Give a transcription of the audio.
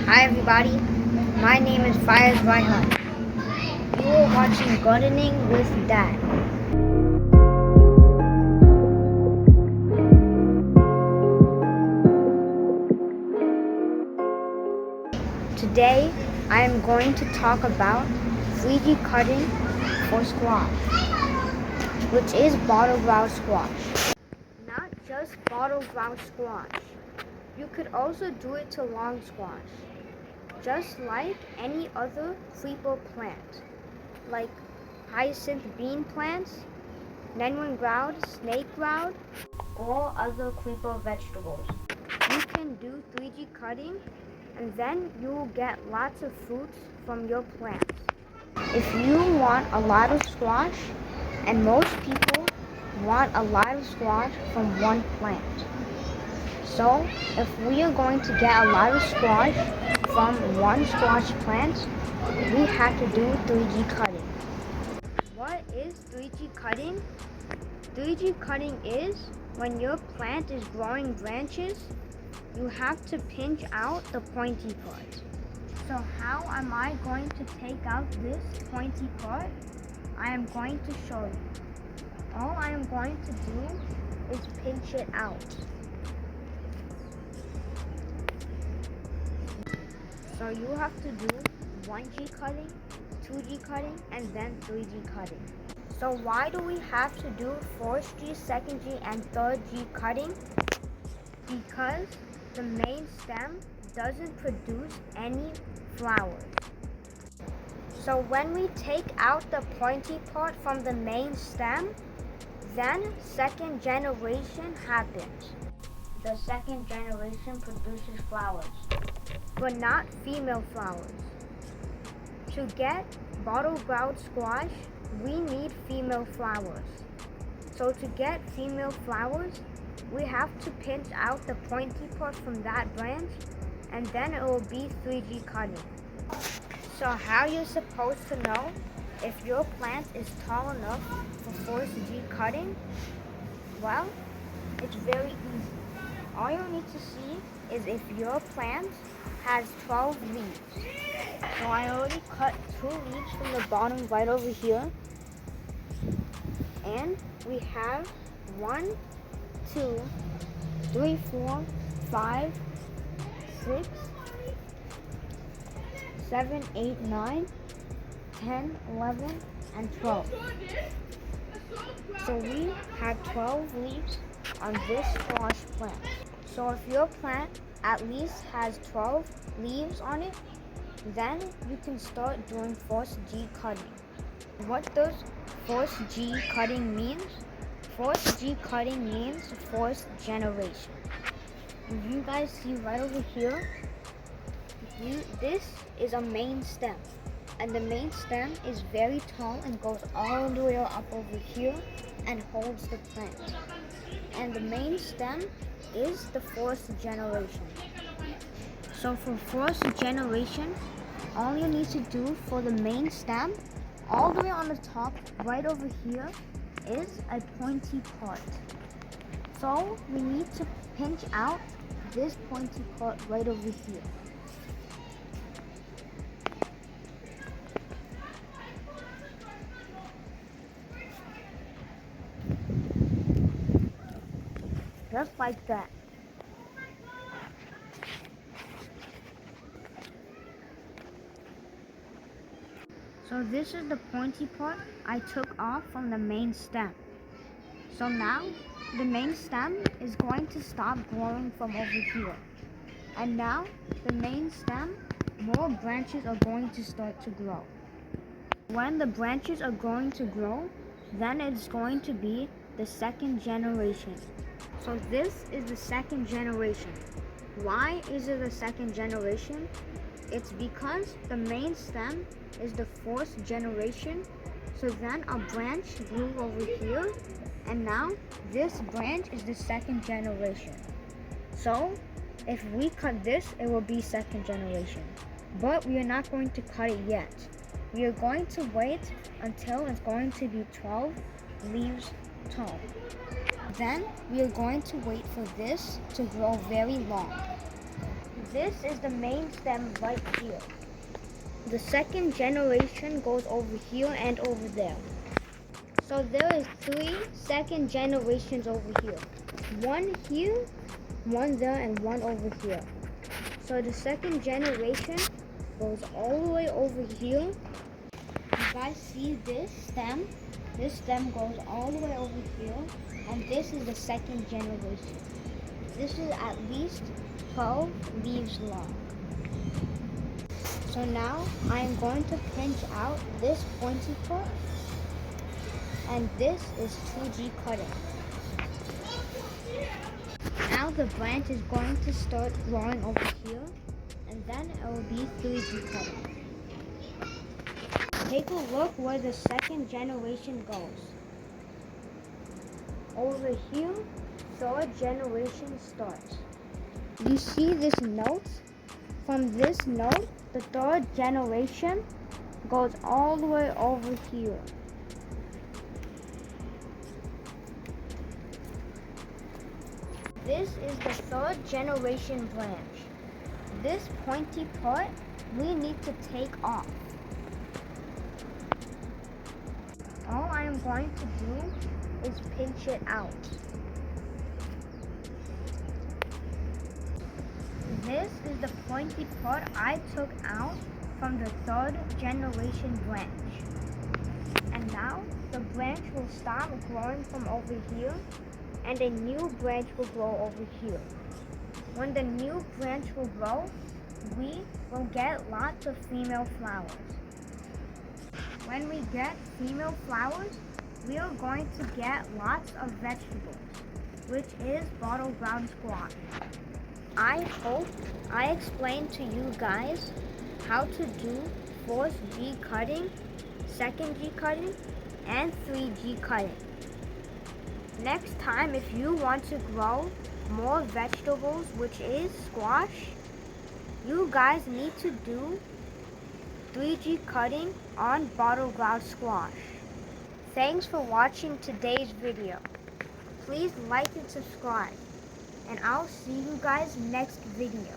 Hi everybody, my name is Fires Reinhardt. You are watching Gardening with Dad. Today I am going to talk about Veggie cutting for squash, which is bottle ground squash. Not just bottle ground squash, you could also do it to long squash. Just like any other creeper plant, like hyacinth bean plants, lemon ground, snake ground, or other creeper vegetables. You can do 3G cutting and then you will get lots of fruits from your plants. If you want a lot of squash, and most people want a lot of squash from one plant. So if we are going to get a lot of squash from one squash plant, we have to do 3G cutting. What is 3G cutting? 3G cutting is when your plant is growing branches, you have to pinch out the pointy part. So how am I going to take out this pointy part? I am going to show you. All I am going to do is pinch it out. So you have to do 1G cutting, 2G cutting, and then 3G cutting. So why do we have to do 1st G, 2nd G, and 3rd G cutting? Because the main stem doesn't produce any flowers. So when we take out the pointy part from the main stem, then 2nd generation happens. The 2nd generation produces flowers, but not female flowers. To get bottle ground squash, we need female flowers. So to get female flowers, we have to pinch out the pointy part from that branch, and then it will be 3G cutting. So how you're supposed to know if your plant is tall enough for 4G cutting? Well, it's very easy. All you need to see is if your plant has 12 leaves. So I already cut 2 leaves from the bottom right over here. And we have 1, 2, 3, 4, 5, 6, 7, 8, 9, 10, 11, and 12. So we have 12 leaves on this squash plant. So if your plant at least has 12 leaves on it, then you can start doing 4G cutting. What does 4G cutting mean? 4G cutting means 4th generation. If you guys see right over here, this is a main stem. And the main stem is very tall and goes all the way up over here and holds the plant. And the main stem is the 4th generation. So for 4th generation, all you need to do for the main stem, all the way on the top, right over here, is a pointy part. So we need to pinch out this pointy part right over here. Just like that. So this is the pointy part I took off from the main stem. So now the main stem is going to stop growing from over here. And now the main stem, more branches are going to start to grow. When the branches are going to grow, then it's going to be the 2nd generation. So this is the 2nd generation. Why is it the 2nd generation? It's because the main stem is the 4th generation. So then a branch grew over here, and now this branch is the 2nd generation. So if we cut this, it will be 2nd generation. But we are not going to cut it yet. We are going to wait until it's going to be 12 leaves tall. Then we are going to wait for this to grow very long. this is the main stem right here. The second generation goes over here and over there. So there is 3 second generations over here. One here, one there, and one over here. So the second generation goes all the way over here. You guys see this stem? This stem goes all the way over here, and this is the second generation. This is at least 12 leaves long. So now I am going to pinch out this pointy part, and this is 2G cutting. Now the branch is going to start growing over here, and then it will be 3G cutting. Take a look where the second generation goes. Over here, third generation starts. You see this note? From this note, the third generation goes all the way over here. This is the third generation branch. This pointy part we need to take off. All I am going to do is pinch it out. This is the pointy part I took out from the third generation branch. And now the branch will stop growing from over here, and a new branch will grow over here. When the new branch will grow, we will get lots of female flowers. When we get female flowers, we are going to get lots of vegetables, which is bottle ground squash. I hope I explained to you guys how to do 4G cutting, 2G cutting, and 3G cutting. Next time, if you want to grow more vegetables, which is squash, you guys need to do 3G cutting on bottle ground squash. Thanks for watching today's video. Please like and subscribe, and I'll see you guys next video.